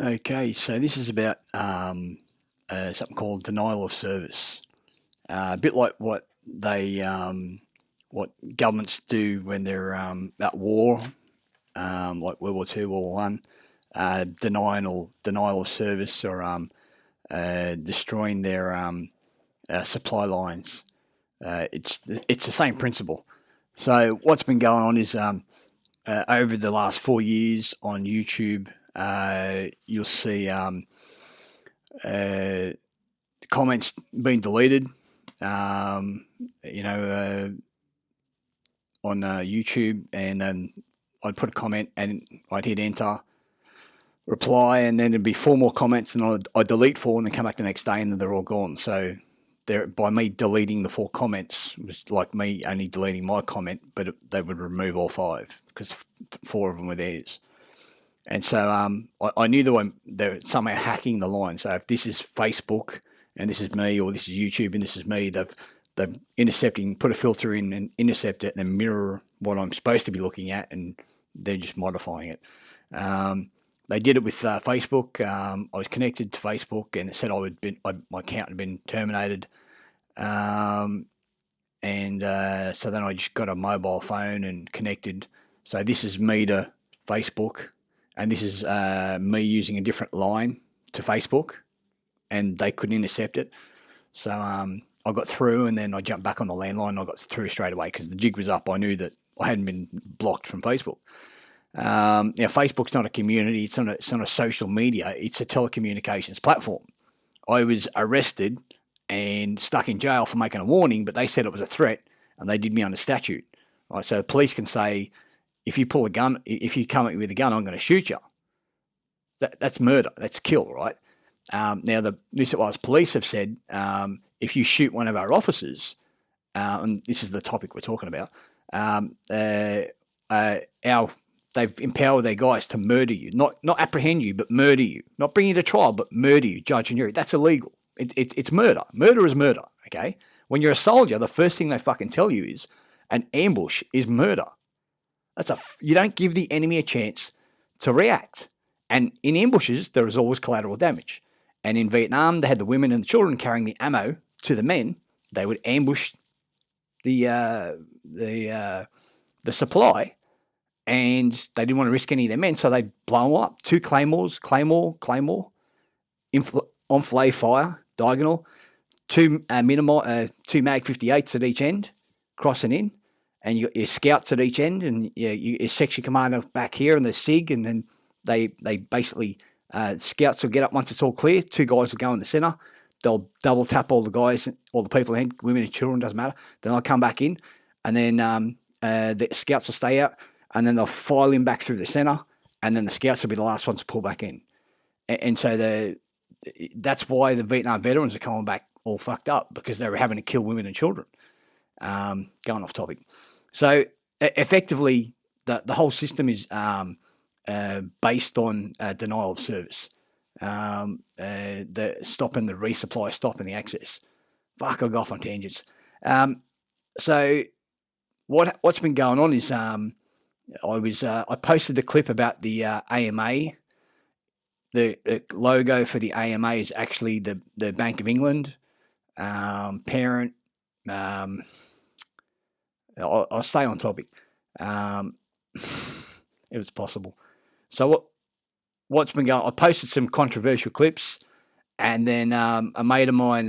Okay, so this is about something called denial of service. A bit like what governments do when they're at war, like World War Two, World War One, denial of service or destroying their supply lines. It's the same principle. So what's been going on is over the last 4 years on YouTube, you'll see uh, comments being deleted. Um, you know, on YouTube, and then I'd put a comment and I'd hit enter, reply, and then there'd be four more comments, and I'd delete four, and then come back the next day, and then they're all gone. So there, by me deleting the four comments was like me only deleting my comment, but they would remove all five because four of them were theirs. And so I knew they're somehow hacking the line. So if this is Facebook and this is me, or this is YouTube and this is me, they've intercepting, put a filter in and intercept it, and then mirror what I'm supposed to be looking at, and they're just modifying it. They did it with Facebook. I was connected to Facebook, and it said my account had been terminated. Um, and so then I just got a mobile phone and connected. So this is me to Facebook, and this is me using a different line to Facebook, and they couldn't intercept it. So I got through, and then I jumped back on the landline, and I got through straight away because the jig was up. I knew that I hadn't been blocked from Facebook. Now, Facebook's not a community; it's not a social media. It's a telecommunications platform. I was arrested and stuck in jail for making a warning, but they said it was a threat, and they did me under statute. Right, so the police can say, if you pull a gun, if you come at me with a gun, I'm going to shoot you. That's murder. That's kill, right? Now, the New South Wales Police have said if you shoot one of our officers, and this is the topic we're talking about, our they've empowered their guys to murder you, not apprehend you, but murder you, not bring you to trial, but murder you, judge and jury. That's illegal. It's murder. Murder is murder. Okay. When you're a soldier, the first thing they fucking tell you is an ambush is murder. You don't give the enemy a chance to react. And in ambushes, there is always collateral damage. And in Vietnam, they had the women and the children carrying the ammo to the men. They would ambush the supply, and they didn't want to risk any of their men, so they'd blow them up. Two claymores, claymore, enfilade fire, diagonal, two two Mag 58s at each end, crossing in, and you got your scouts at each end, and your section commander back here, and the SIG, and then they basically scouts will get up once it's all clear. Two guys will go in the centre. They'll double tap all the guys, all the people in, women and children, doesn't matter. Then they'll come back in, and then the scouts will stay out, and then they'll file in back through the centre, and then the scouts will be the last ones to pull back in. And so that's why the Vietnam veterans are coming back all fucked up, because they were having to kill women and children. Going off topic. So effectively, the whole system is based on denial of service, the stopping the resupply, stopping the access. Fuck, I go off on tangents. So what's been going on is I posted the clip about the AMA. The logo for the AMA is actually the Bank of England parent. I'll stay on topic. If it's possible. So what's been going? I posted some controversial clips, and then a mate of mine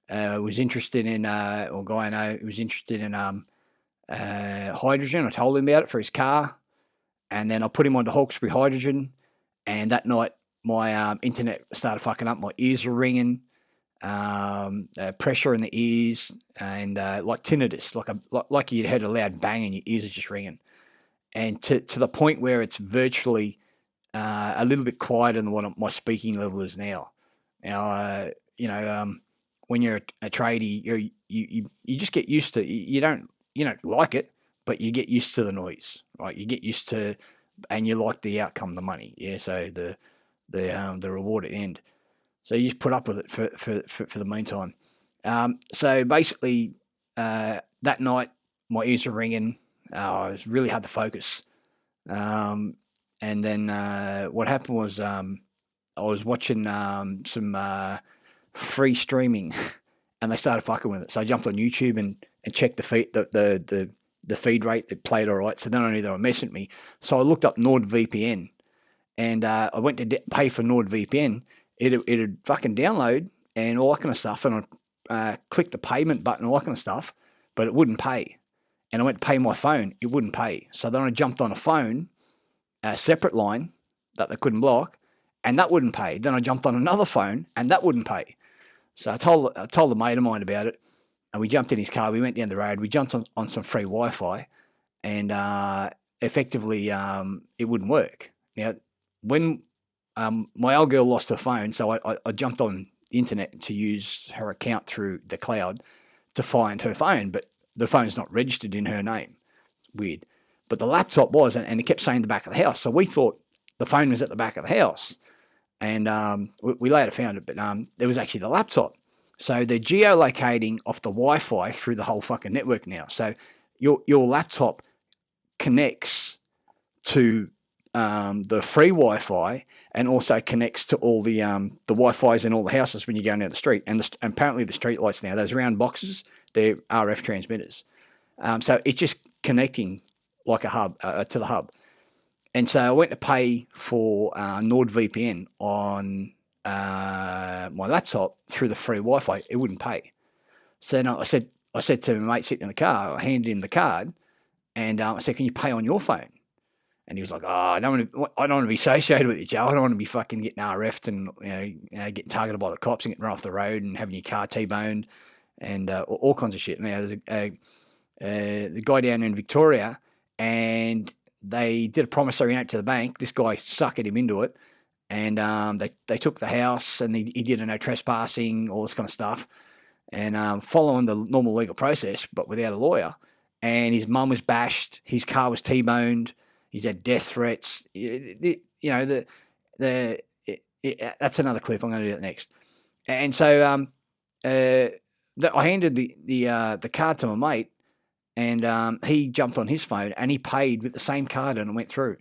was interested in, or guy I know was interested in hydrogen. I told him about it for his car, and then I put him onto Hawkesbury Hydrogen. And that night, my internet started fucking up. My ears were ringing, pressure in the ears, and like tinnitus, like you'd heard a loud bang and your ears are just ringing. And to the point where it's virtually a little bit quieter than what my speaking level is now. Now, when you're a tradie, you just get used to. You don't like it, but you get used to the noise, right? You get used to, and you like the outcome, the money, yeah. So the reward at the end. So you just put up with it for the meantime. So basically, that night my ears were ringing. It was really hard to focus. And then what happened was I was watching some free streaming, and they started fucking with it. So I jumped on YouTube and checked the feed the feed rate. It played all right. So then I knew they were messing with me. So I looked up NordVPN, and I went to pay for NordVPN. It'd fucking download and all that kind of stuff, and I clicked the payment button, all that kind of stuff, but it wouldn't pay. And I went to pay my phone, it wouldn't pay. So then I jumped on a phone, a separate line that they couldn't block, and that wouldn't pay. Then I jumped on another phone, and that wouldn't pay. So I told a mate of mine about it, and we jumped in his car. We went down the road. We jumped on some free Wi-Fi, and effectively it wouldn't work. Now, when my old girl lost her phone, so I jumped on the internet to use her account through the cloud to find her phone, but the phone's not registered in her name. Weird. But the laptop was, and it kept saying the back of the house. So we thought the phone was at the back of the house. And we later found it, but there was actually the laptop. So they're geolocating off the Wi-Fi through the whole fucking network now. So your laptop connects to the free Wi-Fi, and also connects to all the Wi-Fi's in all the houses when you go down the street. And apparently the street lights now, those round boxes, they're RF transmitters. So it's just connecting like a hub to the hub. And so I went to pay for NordVPN on my laptop through the free Wi-Fi. It wouldn't pay. So then I said to my mate sitting in the car, I handed him the card, and I said, "Can you pay on your phone?" And he was like, "Oh, I don't want to be associated with you, Joe. I don't want to be fucking getting RF'd and getting targeted by the cops and getting run off the road and having your car T-boned and all kinds of shit." Now there's the guy down in Victoria, and they did a promissory note to the bank. This guy suckered him into it, and they took the house, and he did a no trespassing, all this kind of stuff, and following the normal legal process, but without a lawyer. And his mum was bashed, his car was T-boned, he's had death threats. That's another clip. I'm going to do that next. And so I handed the card to my mate, and he jumped on his phone and he paid with the same card, and it went through.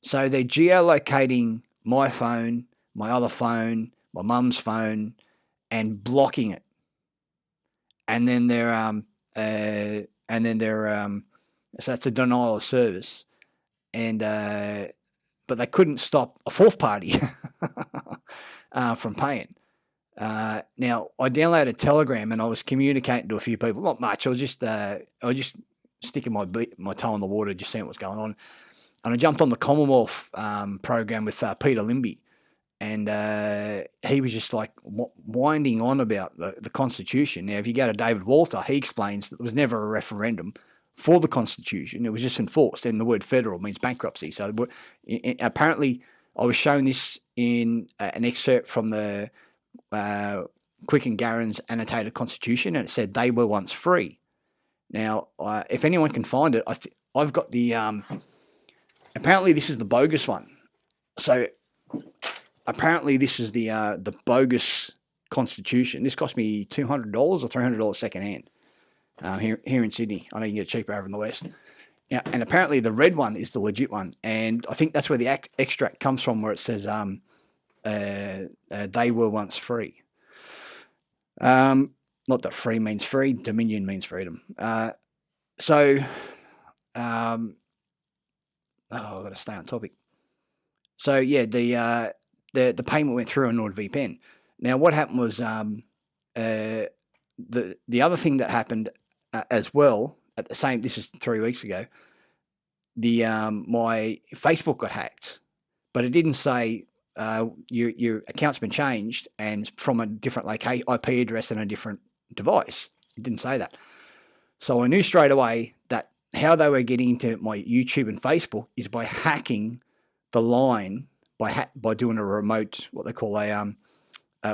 So they're geolocating my phone, my other phone, my mum's phone, and blocking it. And then so that's a denial of service. And but they couldn't stop a fourth party from paying. Now I downloaded Telegram, and I was communicating to a few people. Not much. I was just sticking my toe in the water, just seeing what's going on. And I jumped on the Commonwealth program with Peter Limby, and he was just like winding on about the Constitution. Now, if you go to David Walter, he explains that there was never a referendum for the Constitution. It was just enforced, and the word federal means bankruptcy. So apparently I was showing this in an excerpt from the Quick and Garron's annotated Constitution, and it said they were once free. Now, if anyone can find it, I've got the apparently this is the bogus one. So apparently this is the bogus Constitution. This cost me $200 or $300 secondhand here in Sydney. I know you can get it cheaper over in the West. Yeah, and apparently the red one is the legit one, and I think that's where the extract comes from, where it says they were once free. Not that free means free, dominion means freedom. I've got to stay on topic. So yeah, the payment went through on NordVPN. Now what happened was the other thing that happened as well at the same. This is 3 weeks ago. My Facebook got hacked, but it didn't say your account's been changed and from a different IP address and a different device. It didn't say that. So I knew straight away that how they were getting into my YouTube and Facebook is by hacking the line by doing a remote, what they call a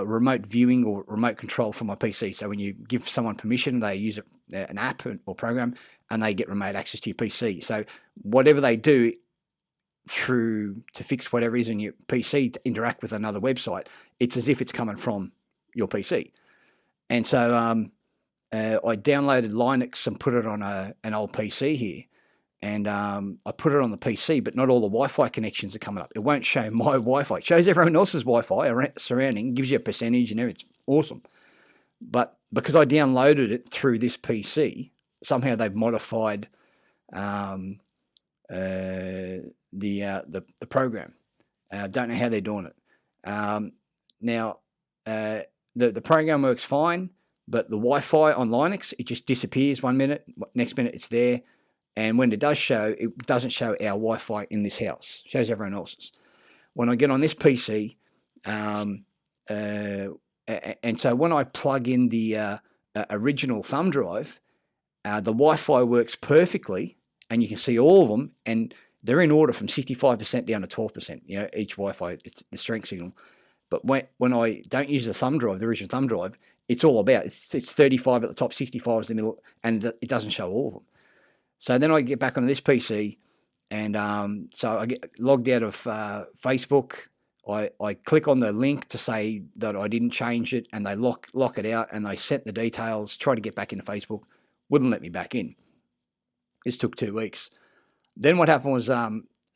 remote viewing or remote control from my PC. So when you give someone permission, they use an app or program, and they get remote access to your PC. So whatever they do to fix whatever is in your PC to interact with another website, it's as if it's coming from your PC. And so I downloaded Linux and put it on an old PC here, and I put it on the PC, but not all the Wi-Fi connections are coming up. It won't show my Wi-Fi. It shows everyone else's Wi-Fi surrounding, gives you a percentage and everything. It's awesome. But because I downloaded it through this PC, somehow they've modified the program. I don't know how they're doing it. Now, the program works fine, but the Wi-Fi on Linux, it just disappears 1 minute, next minute it's there. And when it does show, it doesn't show our Wi-Fi in this house. It shows everyone else's. When I get on this PC, and so when I plug in the original thumb drive, the Wi-Fi works perfectly, and you can see all of them, and they're in order from 65% down to 12%. You know, each Wi-Fi, it's the strength signal. But when I don't use the thumb drive, the original thumb drive, it's all about it's 35 at the top, 65 is the middle, and it doesn't show all of them. So then I get back onto this PC, and so I get logged out of Facebook. I click on the link to say that I didn't change it, and they lock it out, and they set the details, try to get back into Facebook, wouldn't let me back in. This took 2 weeks. Then what happened was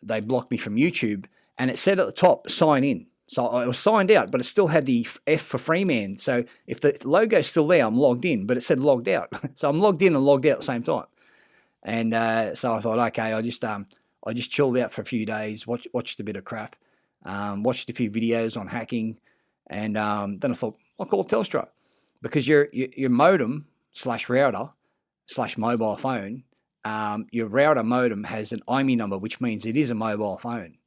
they blocked me from YouTube, and it said at the top, sign in. So I was signed out, but it still had the F for Freeman. So if the logo's still there, I'm logged in, but it said logged out. So I'm logged in and logged out at the same time. And so I thought, okay, I just chilled out for a few days, watched a bit of crap, watched a few videos on hacking, and then I thought, I'll call Telstra, because your modem / router / mobile phone, your router modem has an IMEI number, which means it is a mobile phone.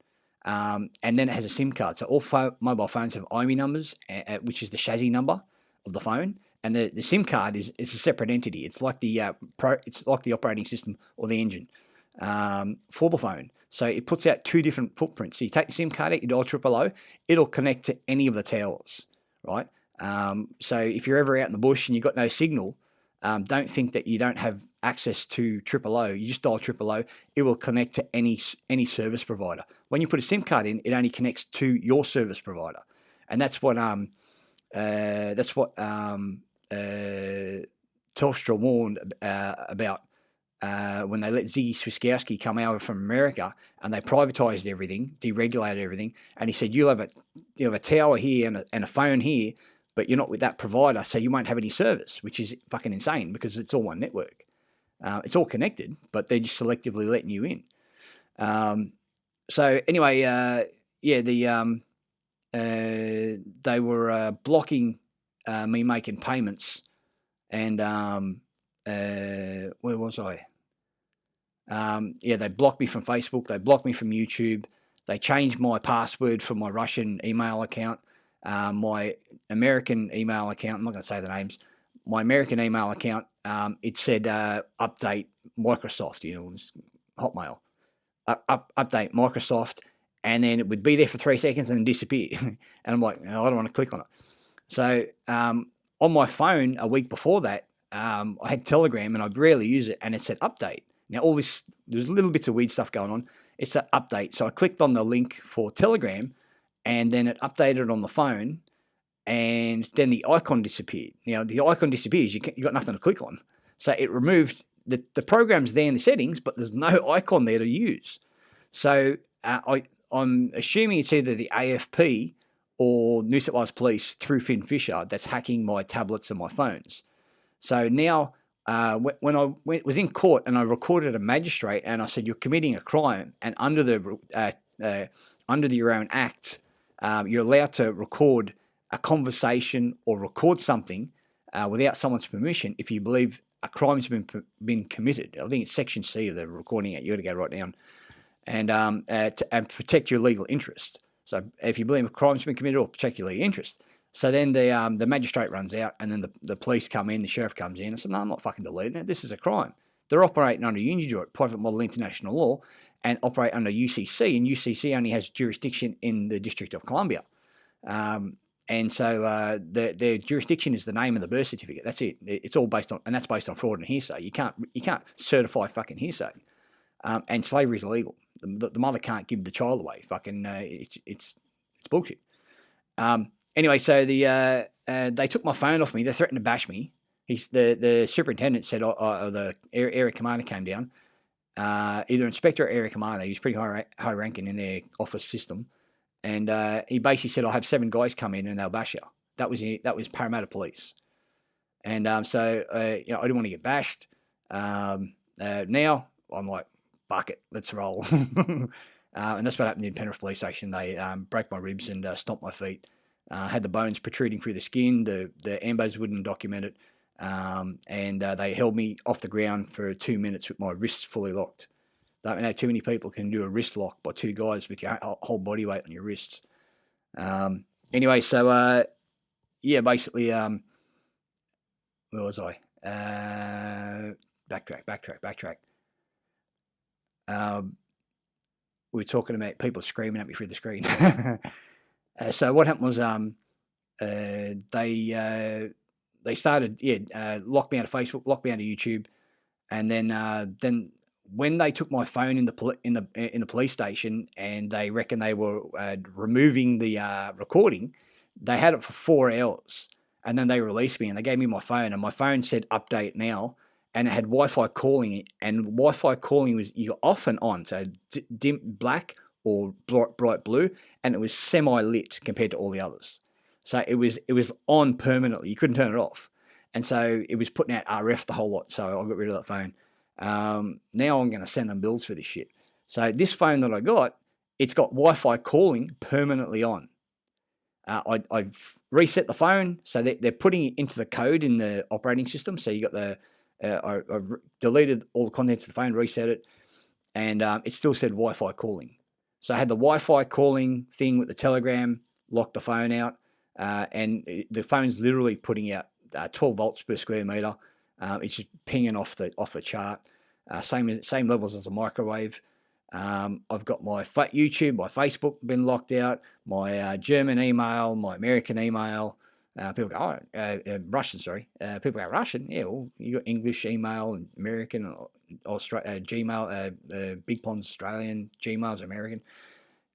And then it has a SIM card. So all mobile phones have IMEI numbers, which is the chassis number of the phone. And the SIM card is a separate entity. It's like the operating system or the engine for the phone. So it puts out two different footprints. So you take the SIM card out, you dial 000, it'll connect to any of the towers, right? So if you're ever out in the bush and you've got no signal, don't think that you don't have access to 000. You just dial 000. It will connect to any service provider. When you put a SIM card in, it only connects to your service provider, and that's what Telstra warned about when they let Ziggy Swiskowski come over from America and they privatised everything, deregulated everything, and he said you'll have a tower here and a phone here, but you're not with that provider, so you won't have any service, which is fucking insane because it's all one network. It's all connected, but they're just selectively letting you in. So anyway, they were blocking me making payments, and where was I? They blocked me from Facebook. They blocked me from YouTube. They changed my password for my Russian email account. My American email account, I'm not going to say the names, my American email account, it said update Microsoft, Hotmail, update Microsoft, and then it would be there for 3 seconds and then disappear. And I'm like, no, I don't want to click on it. So on my phone a week before that, I had Telegram and I'd rarely use it, and it said update. Now there's little bits of weird stuff going on. It's an update. So I clicked on the link for Telegram, and then it updated on the phone, and then the icon disappeared. Now, the icon disappears, you got nothing to click on. So it removed, the program's there in the settings, but there's no icon there to use. So I'm assuming it's either the AFP or New South Wales Police through Finn Fisher that's hacking my tablets and my phones. So now, when I was in court and I recorded a magistrate and I said, you're committing a crime, and under your own act, you're allowed to record a conversation or record something without someone's permission if you believe a crime's been committed. I think it's Section C of the Recording Act. You got to go right down, and protect your legal interest. So if you believe a crime's been committed or protect your legal interest. So then the magistrate runs out, and then the police come in, the sheriff comes in, and said, no, I'm not fucking deleting it. This is a crime. They're operating under UNIJOIT, Private Model International Law, and operate under UCC, and UCC only has jurisdiction in the District of Columbia. And so their jurisdiction is the name of the birth certificate. That's it. It's all based on, and that's based on fraud and hearsay. You can't certify fucking hearsay. And slavery is illegal. The mother can't give the child away. Fucking it's bullshit. Anyway, so they took my phone off me. They threatened to bash me. The superintendent said, or the area commander came down, either inspector or area commander. He was pretty high ranking in their office system, and he basically said, "I'll have 7 guys come in and they'll bash you." That was Parramatta Police, and so I didn't want to get bashed. Now I'm like, "Fuck it, let's roll." And that's what happened in Penrith Police Station. They broke my ribs and stomped my feet. Had the bones protruding through the skin. The ambos wouldn't document it. And they held me off the ground for 2 minutes with my wrists fully locked. Don't know too many people can do a wrist lock by 2 guys with your whole body weight on your wrists. Anyway, so basically, where was I? Backtrack. We were talking about people screaming at me through the screen. So what happened was they started locked me out of Facebook, locked me out of YouTube, and then when they took my phone in the police station and they reckon they were removing the recording, they had it for 4 hours, and then they released me and they gave me my phone, and my phone said update now, and it had Wi-Fi calling, and Wi-Fi calling was you got off and on, so dim black or bright blue, and it was semi-lit compared to all the others. So it was on permanently. You couldn't turn it off. And so it was putting out RF the whole lot. So I got rid of that phone. Now I'm going to send them bills for this shit. So this phone that I got, it's got Wi-Fi calling permanently on. I've reset the phone, so they're putting it into the code in the operating system. So you got the I deleted all the contents of the phone, reset it, and it still said Wi-Fi calling. So I had the Wi-Fi calling thing with the Telegram, locked the phone out, and the phone's literally putting out 12 volts per square meter. It's just pinging off the chart. Same levels as a microwave. I've got my YouTube, my Facebook been locked out, my German email, my American email. People go, Russian, sorry. People go, Russian? Yeah, well, you got English email and American, Gmail, Big Pond's Australian, Gmail's American.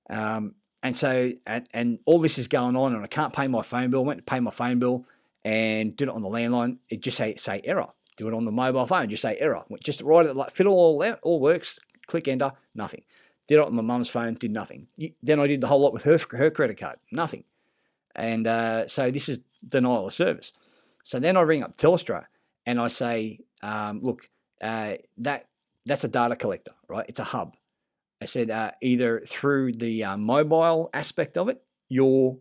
And so, and all this is going on, and I can't pay my phone bill. I went to pay my phone bill and did it on the landline. It just say error. Do it on the mobile phone, just say error. Just write it, like fill it all out, all works. Click enter, nothing. Did it on my mum's phone, did nothing. Then I did the whole lot with her credit card, nothing. And so this is denial of service. So then I ring up Telstra and I say, look, that's a data collector, right? It's a hub. I said, either through the mobile aspect of it, you're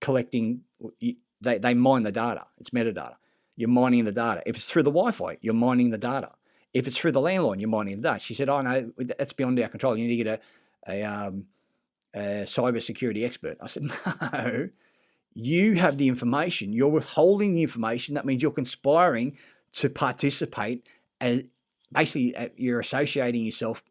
collecting, they mine the data. It's metadata. You're mining the data. If it's through the Wi-Fi, you're mining the data. If it's through the landline, you're mining the data. She said, oh, no, that's beyond our control. You need to get a cyber security expert. I said, no, you have the information. You're withholding the information. That means you're conspiring to participate. Basically, you're associating yourself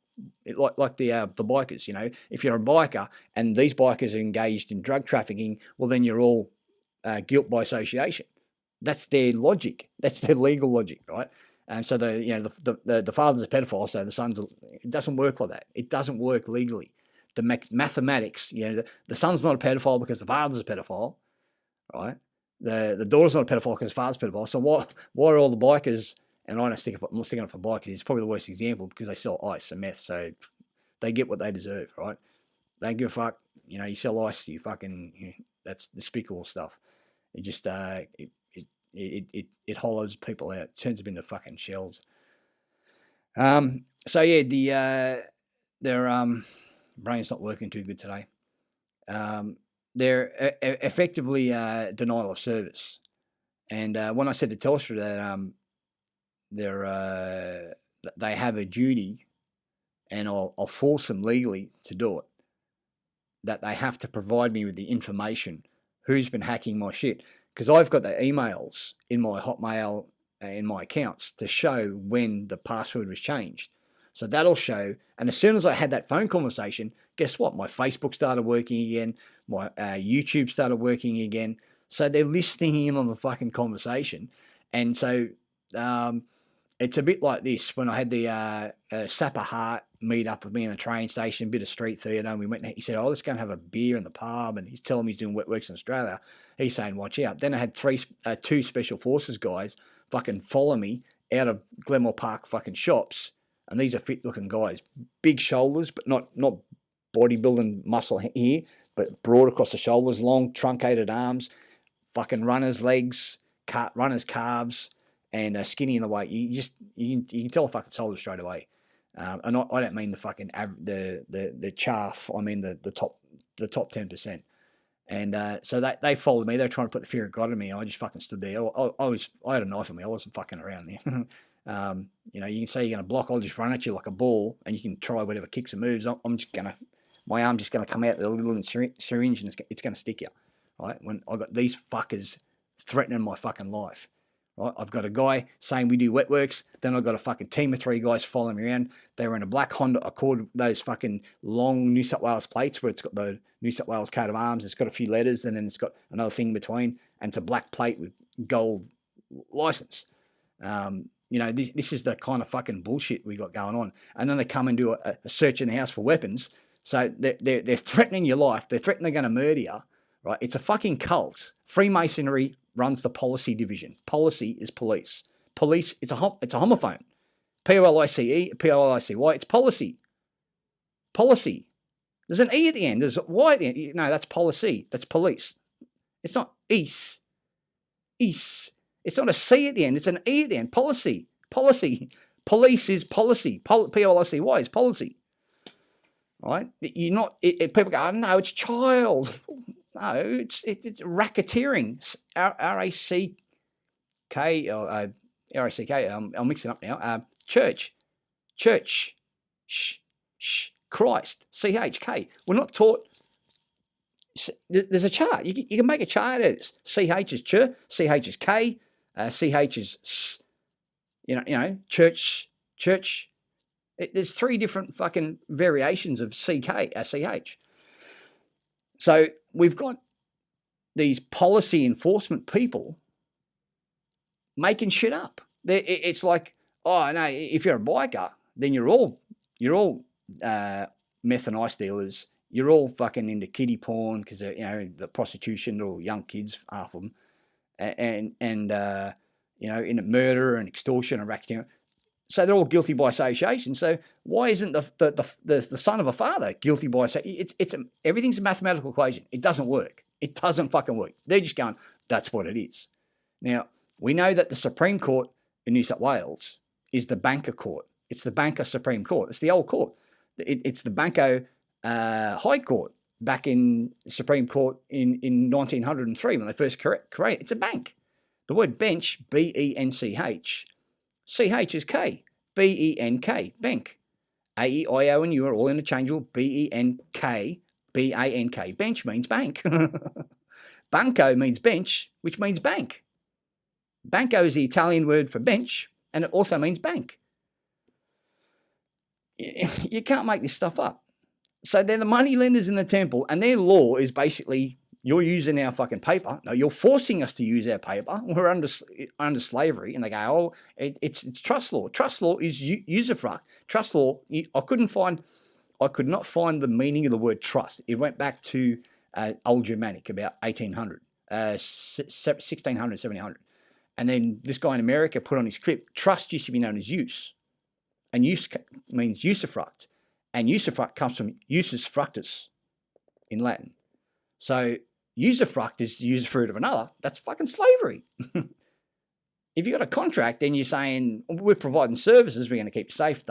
like the bikers. You know, if you're a biker and these bikers are engaged in drug trafficking, well, then you're all guilt by association. That's their logic. That's their legal logic, right? And so the father's a pedophile, so the son's. It doesn't work like that. It doesn't work legally. The mathematics, the son's not a pedophile because the father's a pedophile, right? The daughter's not a pedophile because the father's a pedophile. So why are all the bikers? And I'm not sticking up for bikers. It's probably the worst example because they sell ice and meth, so they get what they deserve, right? They don't give a fuck. You sell ice, you fucking. That's despicable stuff. It just it hollows people out, turns them into fucking shells. So yeah, their brain's not working too good today. They're effectively denial of service. And when I said to Telstra that they have a duty, and I'll force them legally to do it, that they have to provide me with the information who's been hacking my shit. Because I've got the emails in my Hotmail, in my accounts, to show when the password was changed. So that'll show. And as soon as I had that phone conversation, guess what? My Facebook started working again. My YouTube started working again. So they're listening in on the fucking conversation. And so it's a bit like this. When I had the Sapper Hart meet up with me in the train station, bit of street theatre, and we went. He said, "Oh, let's go and have a beer in the pub." And he's telling me he's doing wet works in Australia. He's saying, "Watch out." Then I had two special forces guys fucking follow me out of Glenmore Park fucking shops and these are fit-looking guys, big shoulders, but not bodybuilding muscle here, but broad across the shoulders, long truncated arms, fucking runner's legs, runner's calves, and skinny in the weight. You can tell a fucking soldier straight away. And I don't mean the fucking the chaff. I mean the top 10%. And so they followed me. They were trying to put the fear of God in me. I just fucking stood there. I had a knife in me. I wasn't fucking around there. You know, you can say you're going to block. I'll just run at you like a ball, and you can try whatever kicks and moves. I'm just gonna, my arm's just going to come out with a little syringe, and it's going to stick you. Right? When I got these fuckers threatening my fucking life. Right? I've got a guy saying we do wet works. Then I've got a fucking team of 3 guys following me around. They were in a black Honda Accord, those fucking long New South Wales plates where it's got the New South Wales coat of arms. It's got a few letters, and then it's got another thing in between, and it's a black plate with gold license. You know, this is the kind of fucking bullshit we got going on. And then they come and do a search in the house for weapons. So they're threatening your life. They're threatening they're going to murder you. Right? It's a fucking cult. Freemasonry runs the policy division. Policy is police. Police, it's a homophone. Police, Policy. It's policy. Policy. There's an E at the end. There's a Y at the end. No, that's policy. That's police. It's not east. East. It's not a C at the end. It's an E at the end. Policy. Policy. Police is policy. Policy is policy. Right? You're not. People go, oh, no, it's child. No, it's racketeering. R-A-C-K, R-A-C-K, I'll mix it up now. Church. Christ. C-H-K. We're not taught. There's a chart. You can make a chart out of this. C-H is ch, C-H is K, C-H is s. You know, church. There's 3 different fucking variations of C-K, C-H. So we've got these policy enforcement people making shit up. It's like, oh no, if you're a biker, then you're all meth and ice dealers. You're all fucking into kiddie porn because you know the prostitution, or young kids, half of them, and you know, in murder and extortion and racketeering. So they're all guilty by association. So why isn't the son of a father guilty by association? Everything's a mathematical equation. It doesn't work. It doesn't fucking work. They're just going, that's what it is. Now, we know that the Supreme Court in New South Wales is the Banker Court. It's the Banker Supreme Court. It's the old court. It's the Banco High Court back in Supreme Court in 1903 when they first created. It's a bank. The word bench, B-E-N-C-H, C-H is K, B-E-N-K, bank. A-E-I-O and U are all interchangeable, B-E-N-K, B-A-N-K. Bench means bank. Banco means bench, which means bank. Banco is the Italian word for bench, and it also means bank. You can't make this stuff up. So they're the money lenders in the temple, and their law is basically, you're using our fucking paper. No, you're forcing us to use our paper. We're under slavery. And they go, oh, it's trust law. Trust law is usufruct. Trust law, I could not find the meaning of the word trust. It went back to Old Germanic, about 1800, 1600, 1700. And then this guy in America put on his clip, trust used to be known as use. And use means usufruct. And usufruct comes from usus fructus in Latin. So usufruct is to use the fruit of another. That's fucking slavery. If you've got a contract and you're saying, we're providing services, we're going to keep you safe,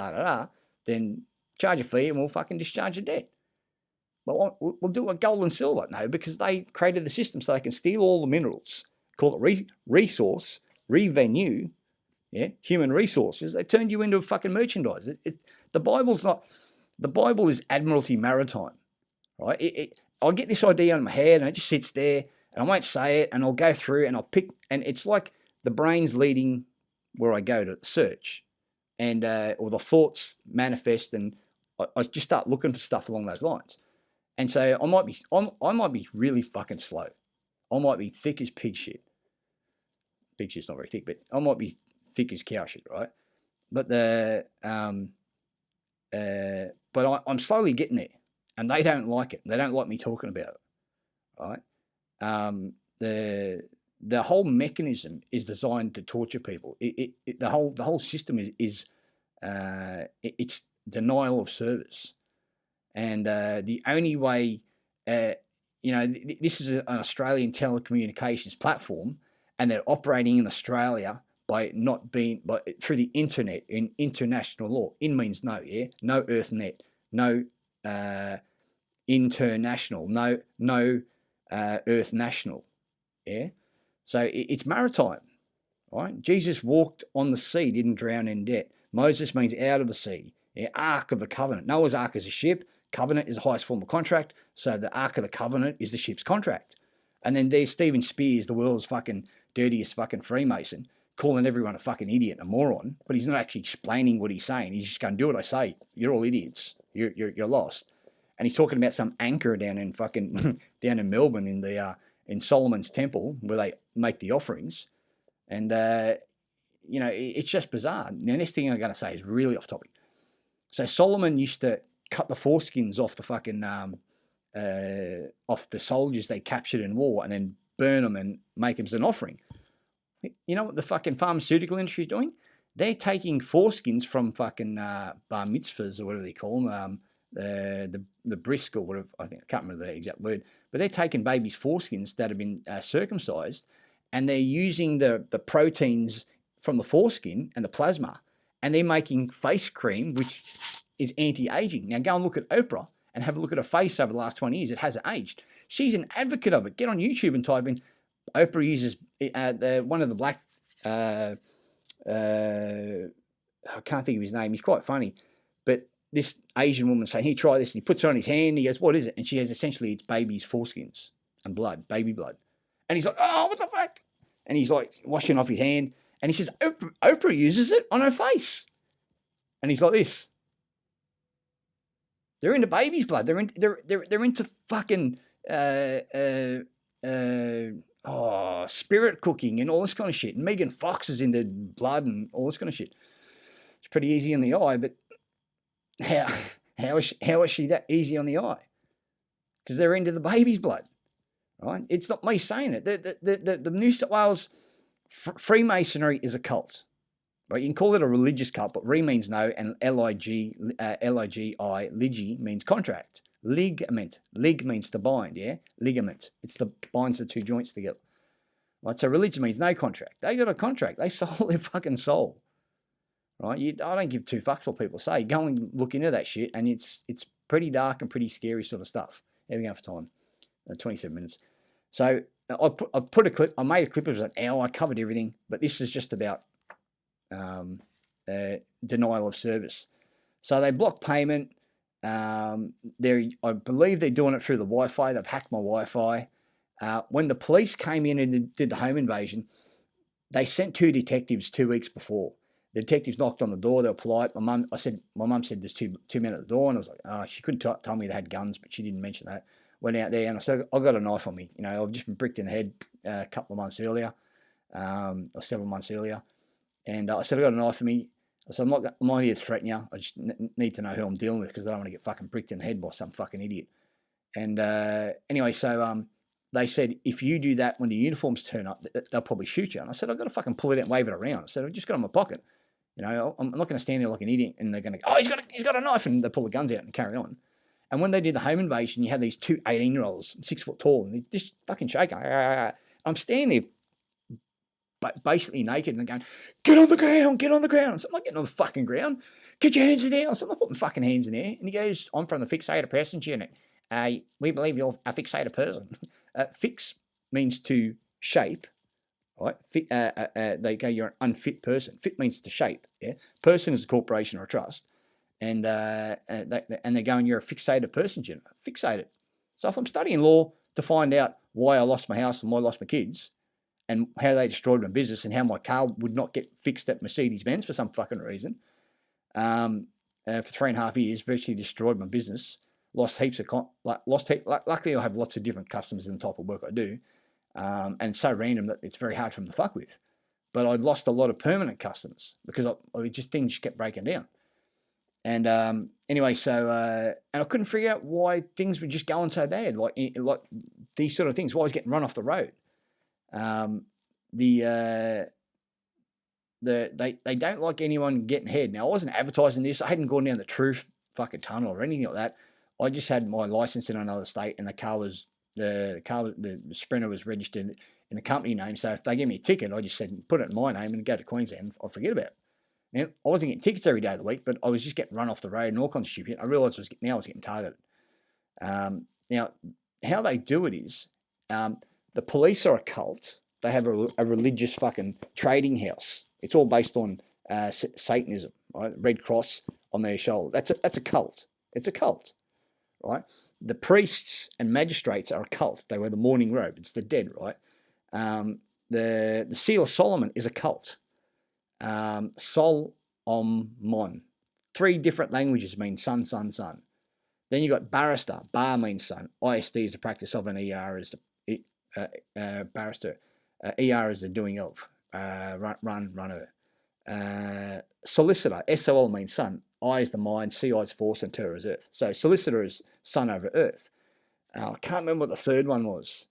then charge a fee and we'll fucking discharge your debt. But we'll do it with gold and silver. No, because they created the system so they can steal all the minerals, call it resource, revenue, human resources. They turned you into a fucking merchandise. The Bible is Admiralty Maritime, right? I'll get this idea in my head and it just sits there and I won't say it and I'll go through and I'll pick, and it's like the brain's leading where I go to search, and or the thoughts manifest, and I just start looking for stuff along those lines. And so I might be really fucking slow. I might be thick as pig shit. Pig shit's not very thick, but I might be thick as cow shit, right? But I'm slowly getting there, and they don't like it. They don't like me talking about it, right? The whole mechanism is designed to torture people. The whole system is It's denial of service. And the only way, this is an Australian telecommunications platform, and they're operating in Australia through the internet in international law. In means no, yeah, no EarthNet, no international, no Earth national, yeah. So it's maritime, right? Jesus walked on the sea, didn't drown in debt. Moses means out of the sea. Yeah, Ark of the Covenant. Noah's Ark is a ship. Covenant is the highest form of contract. So the Ark of the Covenant is the ship's contract. And then there's Stephen Spears, the world's fucking dirtiest fucking Freemason, calling everyone a fucking idiot and a moron. But he's not actually explaining what he's saying. He's just going, do what I say. You're all idiots. You're lost. And he's talking about some anchor down in fucking down in Melbourne in Solomon's Temple where they make the offerings. And it's just bizarre. The next thing I'm going to say is really off topic. So Solomon used to cut the foreskins off the fucking off the soldiers they captured in war and then burn them and make them as an offering. You know what the fucking pharmaceutical industry is doing? They're taking foreskins from fucking bar mitzvahs or whatever they call them, the brisk or whatever, I can't remember the exact word, but they're taking babies' foreskins that have been circumcised, and they're using the proteins from the foreskin and the plasma, and they're making face cream, which is anti-aging. Now go and look at Oprah and have a look at her face over the last 20 years. It hasn't aged. She's an advocate of it. Get on YouTube and type in Oprah uses one of the black, I can't think of his name. He's quite funny. But this Asian woman saying, here, try this. And he puts it on his hand. And he goes, what is it? And she has essentially, it's baby's foreskins and blood, baby blood. And he's like, oh, what the fuck? And he's like washing off his hand. And he says, Oprah uses it on her face. And he's like this. They're into baby's blood. They're into fucking spirit cooking and all this kind of shit. And Megan Fox is into blood and all this kind of shit. It's pretty easy on the eye, but how is she that easy on the eye? Because they're into the baby's blood, right? It's not me saying it. The New South Wales Freemasonry is a cult, right? You can call it a religious cult, but re means no, and Ligi, ligi means contract. Ligament. Lig means to bind, yeah? Ligament. It's the binds the two joints together. Right? So religion means no contract. They got a contract. They sold their fucking soul. Right? I don't give two fucks what people say. Go and look into that shit, and it's pretty dark and pretty scary sort of stuff. There we go for time. 27 minutes. So I put a clip. I made a clip. It was an hour. I covered everything, but this is just about denial of service. So they block payment. I believe they're doing it through the Wi-Fi. They've hacked my Wi-Fi. When the police came in and did the home invasion, they sent 2 detectives 2 weeks before. The detectives knocked on the door. They were polite. My mum said there's two men at the door, and I was like, oh, she couldn't tell me they had guns, but she didn't mention that. Went out there, and I said, I've got a knife on me. You know, I've just been bricked in the head a couple of months earlier, or several months earlier, and I said, I've got a knife on me. I said, I'm not here to threaten you. I just need to know who I'm dealing with because I don't want to get fucking bricked in the head by some fucking idiot. And anyway, so they said, if you do that when the uniforms turn up, they'll probably shoot you. And I said, I've got to fucking pull it out and wave it around. I said, I've just got it in my pocket. You know, I'm not going to stand there like an idiot and they're going to go, oh, he's got a knife, and they pull the guns out and carry on. And when they did the home invasion, you had these 2 18-year-olds, 6 foot tall, and they just fucking shake. I'm standing there basically naked, and they're going, get on the ground, get on the ground. I said, I'm not getting on the fucking ground. Get your hands in there. I said, I'm not putting fucking hands in there. And he goes, I'm from the fixated persons unit. We believe you're a fixated person. Fix means to shape. Right? They go, you're an unfit person. Fit means to shape. Yeah. Person is a corporation or a trust, and they're going, you're a fixated person. Fixated. So if I'm studying law to find out why I lost my house and why I lost my kids, and how they destroyed my business, and how my car would not get fixed at Mercedes-Benz for some fucking reason, for 3.5 years, virtually destroyed my business. Lost heaps of luckily I have lots of different customers in the type of work I do. And it's so random that it's very hard for them to fuck with. But I'd lost a lot of permanent customers because things just kept breaking down. And anyway, so and I couldn't figure out why things were just going so bad, like these sort of things. Why I was getting run off the road. The they don't like anyone getting ahead. Now, I wasn't advertising this. I hadn't gone down the truth fucking tunnel or anything like that. I just had my license in another state, and the Sprinter was registered in the company name. So if they give me a ticket, I just said put it in my name and go to Queensland. I'll forget about it. Now, I wasn't getting tickets every day of the week, but I was just getting run off the road and all kinds of stupid. I realised I was getting targeted. Now, how they do it is the police are a cult. They have a religious fucking trading house. It's all based on Satanism, right? Red cross on their shoulder. That's a cult. It's a cult, right? The priests and magistrates are a cult. They wear the mourning robe. It's the dead, right? The Seal of Solomon is a cult. Sol, Om, Mon. 3 different languages mean son, son, son. Then you got barrister. Bar means son. ISD is the practice of, and ER is barrister. ER is the doing of. Runner. Solicitor. SOL means son. I is the mind. CI is force, and terror is earth. So solicitor is son over earth. I can't remember what the third one was.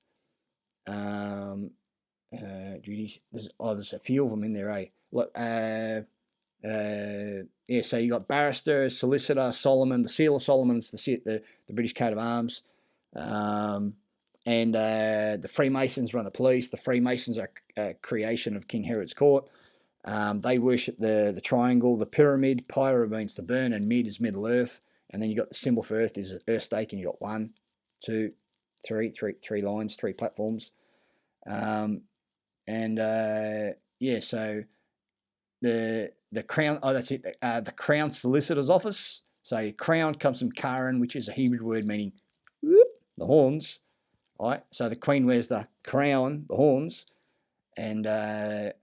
There's a few of them in there, eh? Look, so you got barrister, solicitor, Solomon. The Seal of Solomon's the British coat of arms, and the Freemasons run the police. The Freemasons are a creation of King Herod's court. They worship the triangle, the pyramid. Pyra means to burn, and mid is Middle Earth. And then you got the symbol for Earth is Earth stake, and you got 1, 2, 3 lines, 3 platforms. So the Crown. Oh, that's it. The Crown Solicitor's Office. So Crown comes from Karen, which is a Hebrew word meaning whoop, the horns. Right. So the Queen wears the crown, the horns, and the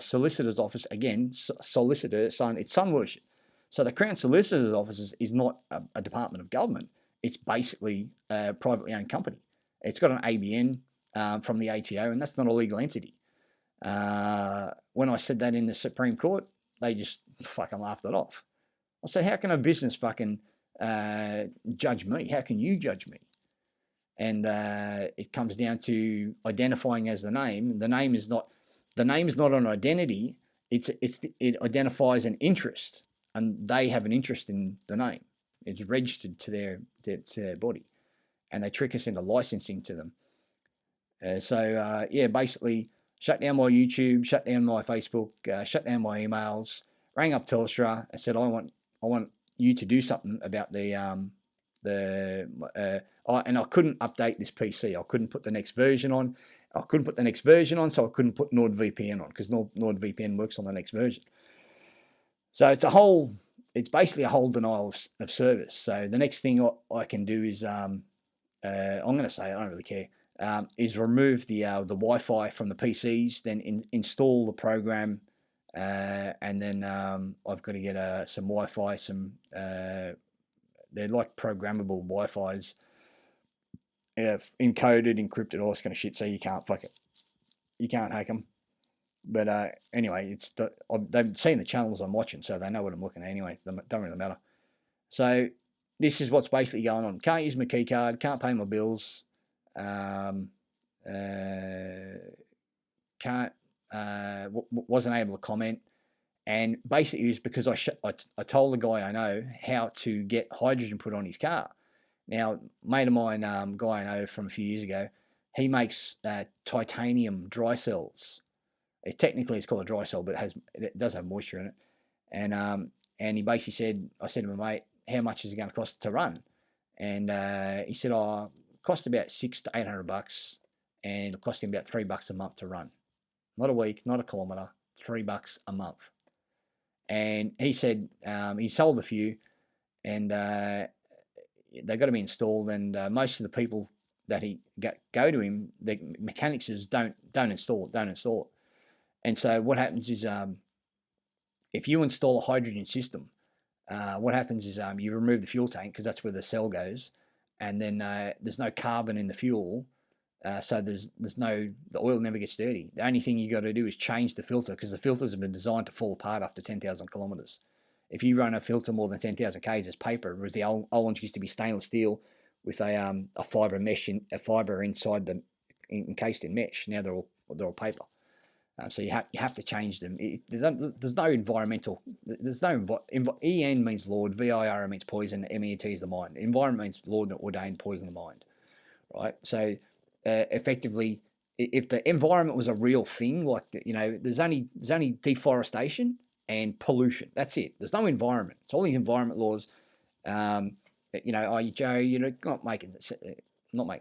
Solicitor's Office again. Solicitor, son. It's son worship. So the Crown Solicitor's Office is not a department of government. It's basically a privately owned company. It's got an ABN from the ATO, and that's not a legal entity. When I said that in the Supreme Court, they just fucking laughed it off. I said, how can a business fucking judge me? How can you judge me? And it comes down to identifying as the name. The name is not an identity. It identifies an interest, and they have an interest in the name. It's registered to their body, and they trick us into licensing to them. Basically shut down my YouTube, shut down my Facebook, shut down my emails, rang up Telstra and said, I want you to do something about and I couldn't update this PC. I couldn't put the next version on. So I couldn't put NordVPN on because NordVPN works on the next version. So it's basically a whole denial of service. So the next thing I can do is, I'm going to say, I don't really care, is remove the Wi-Fi from the PCs, then install the program, and then I've got to get some Wi-Fi, they're like programmable Wi-Fis, encoded, encrypted, all this kind of shit, so you can't hack them. But anyway, they've seen the channels I'm watching, so they know what I'm looking at anyway. It don't really matter. So this is what's basically going on. Can't use my key card, can't pay my bills, wasn't able to comment, and basically it was because I told the guy I know how to get hydrogen put on his car. Now, mate of mine, guy I know from a few years ago, he makes titanium dry cells. It's called a dry cell, but it does have moisture in it. And he basically said, I said to my mate, how much is it going to cost to run? And he said, it costs about $600 to $800, and it'll cost him about $3 a month to run. Not a week, not a kilometre, $3 a month. And he said he sold a few, and they've got to be installed. And most of the people that go to him, the mechanics says don't install it. And so what happens is if you install a hydrogen system, what happens is you remove the fuel tank because that's where the cell goes, and then there's no carbon in the fuel, so the oil never gets dirty. The only thing you got to do is change the filter because the filters have been designed to fall apart after 10,000 kilometres. If you run a filter more than 10,000 k's, it's paper. Whereas the old ones used to be stainless steel with a fibre mesh, a fibre inside encased in mesh. Now they're all paper. So you have to change them. There's no environmental. There's no EN means Lord, VIR means poison, MENT is the mind. Environment means Lord ordained poison the mind, right? So effectively, if the environment was a real thing, like there's only deforestation and pollution. That's it. There's no environment. It's all these environment laws. Joe, not making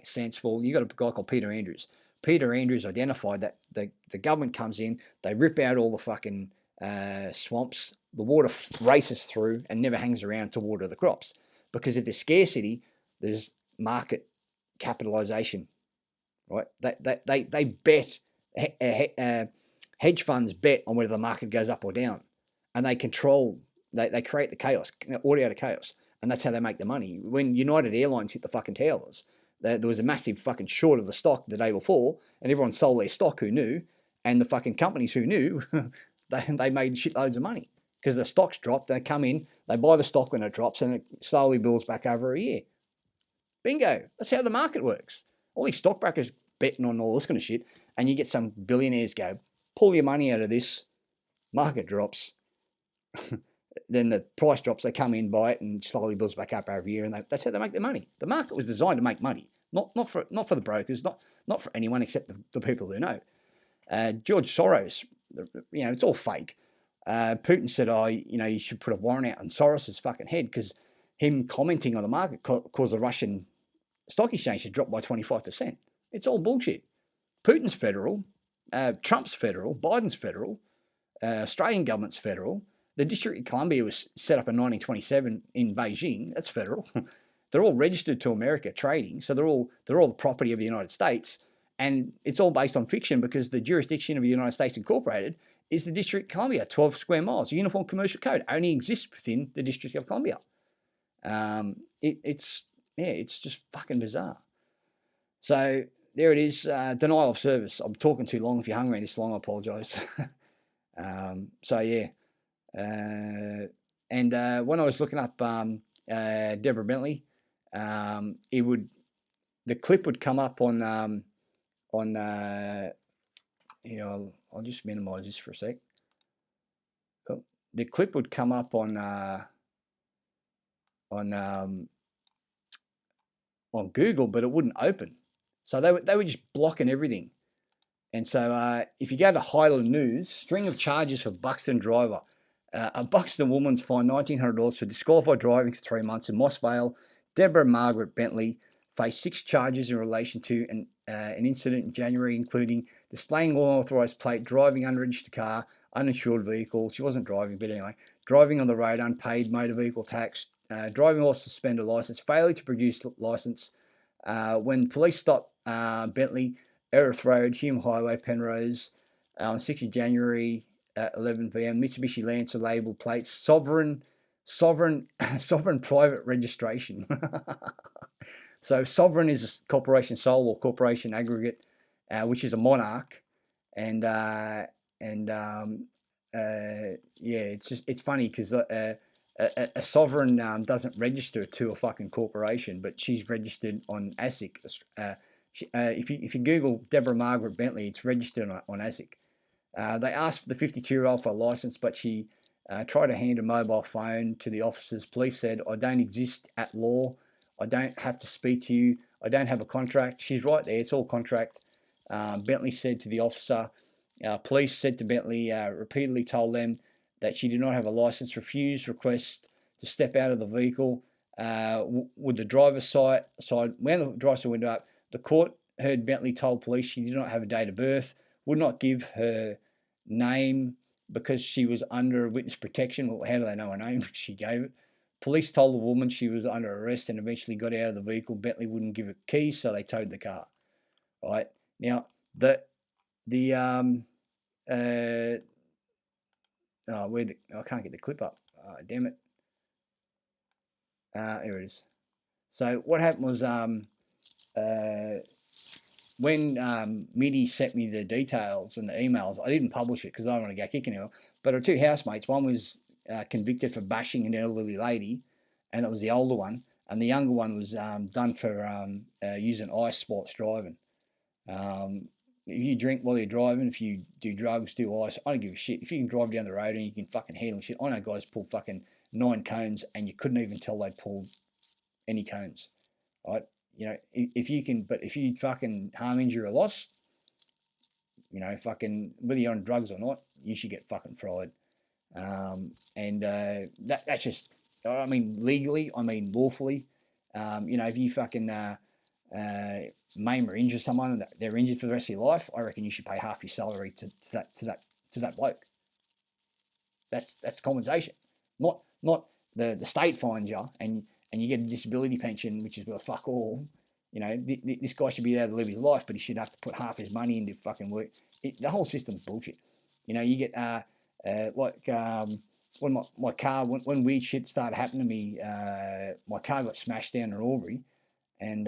sense. Well, you got a guy called Peter Andrews. Peter Andrews identified that the government comes in, they rip out all the fucking swamps, the water races through and never hangs around to water the crops. Because if there's scarcity, there's market capitalization, right? They bet, hedge funds bet on whether the market goes up or down. And they control, they create the chaos, order out of chaos. And that's how they make the money. When United Airlines hit the fucking towers, there was a massive fucking short of the stock the day before, and everyone sold their stock who knew, and the fucking companies who knew, they made shitloads of money because the stocks dropped. They come in, they buy the stock when it drops, and it slowly builds back over a year. Bingo. That's how the market works. All these stockbrokers betting on all this kind of shit, and you get some billionaires go, pull your money out of this, market drops. Then the price drops, they come in, buy it, and slowly builds back up over a year, and that's how they make their money. The market was designed to make money, not for the brokers, not for anyone except the people who know. George Soros, it's all fake. Putin said, you should put a warrant out on Soros's fucking head because him commenting on the market caused the Russian stock exchange to drop by 25%. It's all bullshit. Putin's federal, Trump's federal, Biden's federal, Australian government's federal. The District of Columbia was set up in 1927 in Beijing. That's federal. They're all registered to America trading, so they're all the property of the United States, and it's all based on fiction because the jurisdiction of the United States Incorporated is the District of Columbia, 12 square miles. The Uniform Commercial Code only exists within the District of Columbia. It's just fucking bizarre. So there it is. Denial of service. I'm talking too long. If you hung around this long, I apologise. So yeah. And when I was looking up Deborah Bentley, the clip would come up on I'll just minimize this for a sec. The clip would come up on Google, but it wouldn't open. So they were just blocking everything. And so if you go to Highland News, string of charges for Buxton driver. A Buxton woman's fined $1,900 for disqualified driving for 3 months in Moss Vale. Deborah Margaret Bentley faced 6 charges in relation to an incident in January, including displaying unauthorised plate, driving unregistered car, uninsured vehicle. She wasn't driving, but anyway, driving on the road, unpaid motor vehicle tax, driving while suspended licence, failure to produce licence. When police stopped Bentley, Erith Road, Hume Highway, Penrose, on 6th of January, at 11 p.m. Mitsubishi Lancer label plates, sovereign private registration. So sovereign is a corporation sole or corporation aggregate, which is a monarch, and it's funny because a sovereign doesn't register to a fucking corporation, but she's registered on ASIC. If you Google Deborah Margaret Bentley, it's registered on ASIC. They asked the 52-year-old for a license, but she tried to hand a mobile phone to the officers. Police said, "I don't exist at law. I don't have to speak to you. I don't have a contract." She's right there. It's all contract. Bentley said to the officer. Police said to Bentley, repeatedly told them that she did not have a license, refused requests to step out of the vehicle. With the driver's side, when the driver's side window up, the court heard Bentley told police she did not have a date of birth, would not give her name because she was under witness protection. Well, how do they know her name? She gave it. Police told the woman she was under arrest and eventually got out of the vehicle. Bentley wouldn't give her keys, so they towed the car. Right now, I can't get the clip up. Damn it. Here it is. So what happened was when Mitty sent me the details and the emails, I didn't publish it because I don't want to go kicking anymore. But our 2 housemates, one was convicted for bashing an elderly lady, and that was the older one, and the younger one was done for using ice sports driving. if you drink while you're driving, if you do drugs, do ice, I don't give a shit. If you can drive down the road and you can fucking handle shit, I know guys pull fucking 9 cones and you couldn't even tell they'd pulled any cones, right? You know, if you can, but if you fucking harm, injury, or loss, you know, fucking whether you're on drugs or not, you should get fucking fried. That's just, I mean, legally, I mean, lawfully. You know, if you fucking maim or injure someone and they're injured for the rest of your life, I reckon you should pay half your salary to that bloke. That's compensation, not the state finds you and you get a disability pension, which is well fuck all. You know, this guy should be able to live his life, but he should have to put half his money into fucking work. The whole system's bullshit. You know, you get when my car, when weird shit started happening to me, my car got smashed down in Albury, and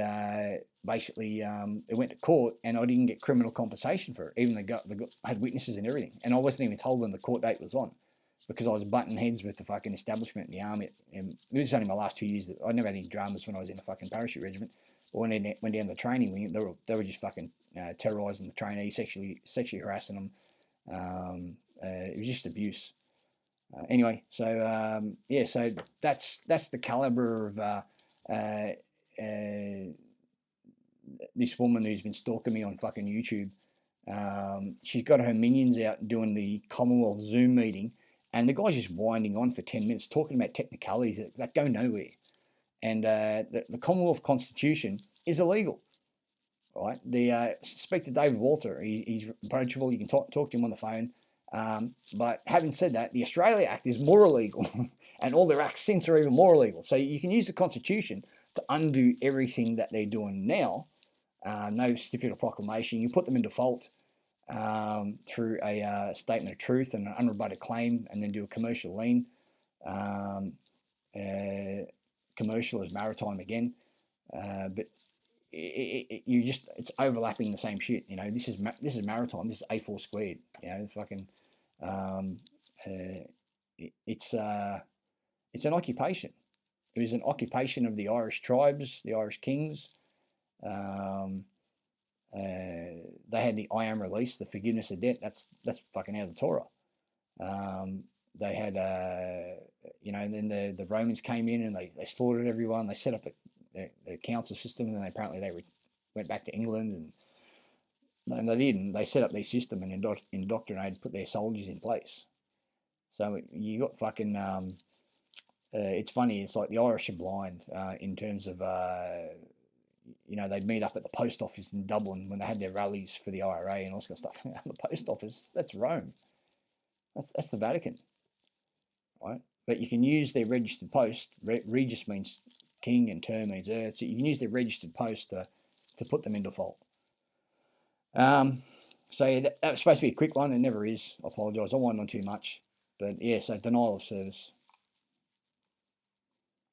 basically it went to court, and I didn't get criminal compensation for it, even though I had witnesses and everything, and I wasn't even told when the court date was on, because I was butting heads with the fucking establishment in the army. And this was only my last 2 years. I never had any dramas when I was in a fucking parachute regiment. But when they went down the training wing, they were just fucking terrorising the trainees, sexually harassing them. It was just abuse. Anyway, so yeah, so that's the caliber of this woman who's been stalking me on fucking YouTube. She's got her minions out doing the Commonwealth Zoom meeting, and the guy's just winding on for 10 minutes talking about technicalities that go nowhere. And the Commonwealth Constitution is illegal, right? Speak to David Walter. He's approachable. You can talk to him on the phone. But having said that, the Australia Act is more illegal, and all their acts since are even more illegal. So you can use the Constitution to undo everything that they're doing now. No certificate of proclamation. You put them in default through a statement of truth and an unrebutted claim, and then do a commercial lien. Commercial is maritime again, but it's overlapping the same shit. You know, this is maritime. This is A4 squared. You know, fucking, it's an occupation. It was an occupation of the Irish tribes, the Irish kings. They had the I am release, the forgiveness of debt. That's fucking out of the Torah. They had, you know, and then the Romans came in and they slaughtered everyone. They set up the council system, and then apparently they went back to England, and they didn't. They set up their system and indoctrinated, put their soldiers in place. So you got fucking, it's funny, it's like the Irish are blind in terms of, you know, they'd meet up at the post office in Dublin when they had their rallies for the IRA and all this kind of stuff. The post office, that's Rome. That's the Vatican, right? But you can use their registered post. Regis means king and term means earth. So you can use their registered post to put them in default. So yeah, that was supposed to be a quick one. It never is. I apologise. I went on too much. But yeah, so denial of service.